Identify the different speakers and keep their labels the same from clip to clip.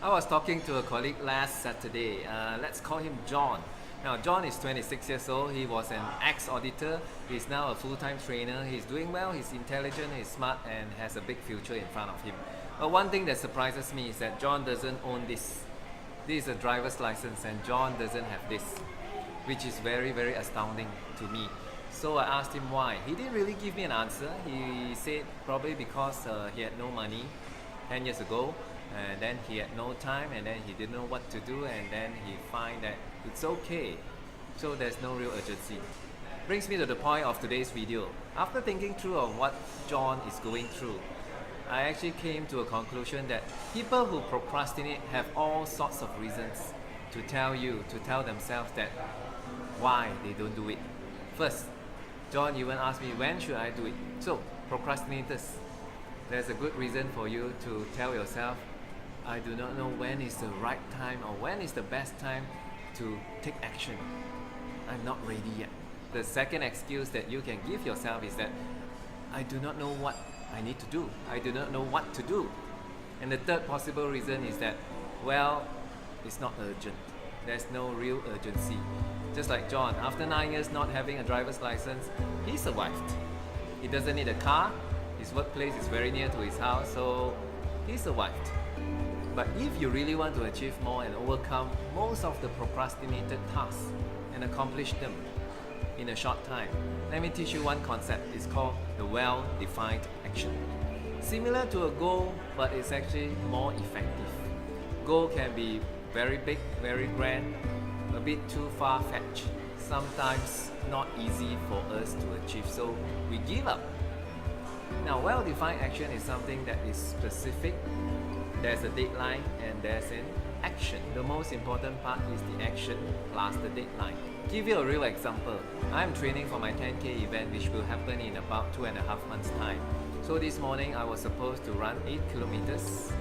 Speaker 1: I was talking to a colleague last Saturday. Let's call him John. Now, John is 26 years old. He was an ex-auditor. He's now a full-time trainer. He's doing well. He's intelligent. He's smart and has a big future in front of him. But one thing that surprises me is that John doesn't own this. This is a driver's license, and John doesn't have this, which is very, very astounding to me. So I asked him why. He didn't really give me an answer. He said probably because he had no money 10 years ago, and then he had no time, and then he didn't know what to do, and then he find that it's okay. So there's no real urgency. Brings me to the point of today's video. After thinking through of what John is going through, I actually came to a conclusion that people who procrastinate have all sorts of reasons to tell themselves that why they don't do it. First, John even asked me, when should I do it? So, procrastinators, there's a good reason for you to tell yourself, I do not know when is the right time or when is the best time to take action. I'm not ready yet. The second excuse that you can give yourself is that I do not know what I need to do. I do not know what to do. And the third possible reason is that, well, it's not urgent. There's no real urgency. Just like John, after 9 years not having a driver's license, he survived. He doesn't need a car. His workplace is very near to his house, so he survived. But if you really want to achieve more and overcome most of the procrastinated tasks and accomplish them in a short time, let me teach you one concept. It's called the well-defined action. Similar to a goal, but it's actually more effective. Goal can be very big, very grand, a bit too far-fetched, sometimes not easy for us to achieve, so we give up. Now, well-defined action is something that is specific. There's a deadline and there's an action. The most important part is the action plus the deadline. Give you a real example. I'm training for my 10K event, which will happen in about 2.5 months time. So this morning I was supposed to run 8 kilometers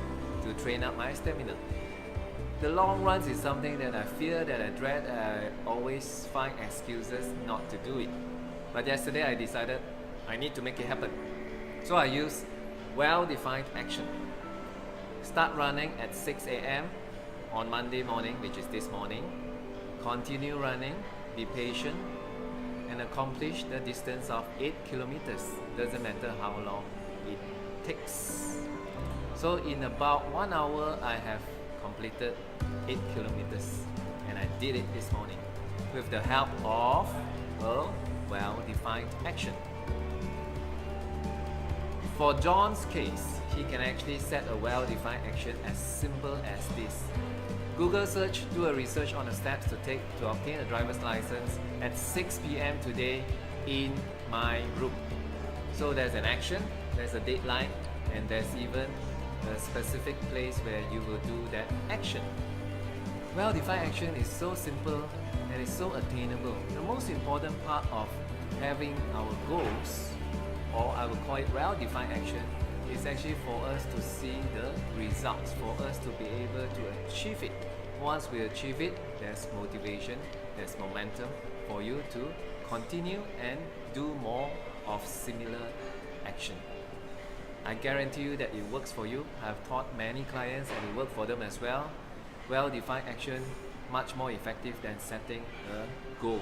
Speaker 1: to train up my stamina. The long runs is something that I fear, that I dread, I always find excuses not to do it. But yesterday I decided I need to make it happen. So I used well-defined action. Start running at 6 a.m. on Monday morning, which is this morning. Continue running, be patient, and accomplish the distance of 8 kilometers. Doesn't matter how long it takes. So in about 1 hour, I have completed 8 kilometers, and I did it this morning with the help of a well-defined action. For John's case, he can actually set a well-defined action as simple as this. Google search, do a research on the steps to take to obtain a driver's license at 6 p.m. today in my room. So there's an action, there's a deadline, and there's even a specific place where you will do that action. Well-defined action is so simple and it's so attainable. The most important part of having our goals, or I will call it well-defined action, is actually for us to see the results, for us to be able to achieve it. Once we achieve it, there's motivation, there's momentum for you to continue and do more of similar action. I guarantee you that it works for you. I've taught many clients and it worked for them as well. Well-defined action, much more effective than setting a goal.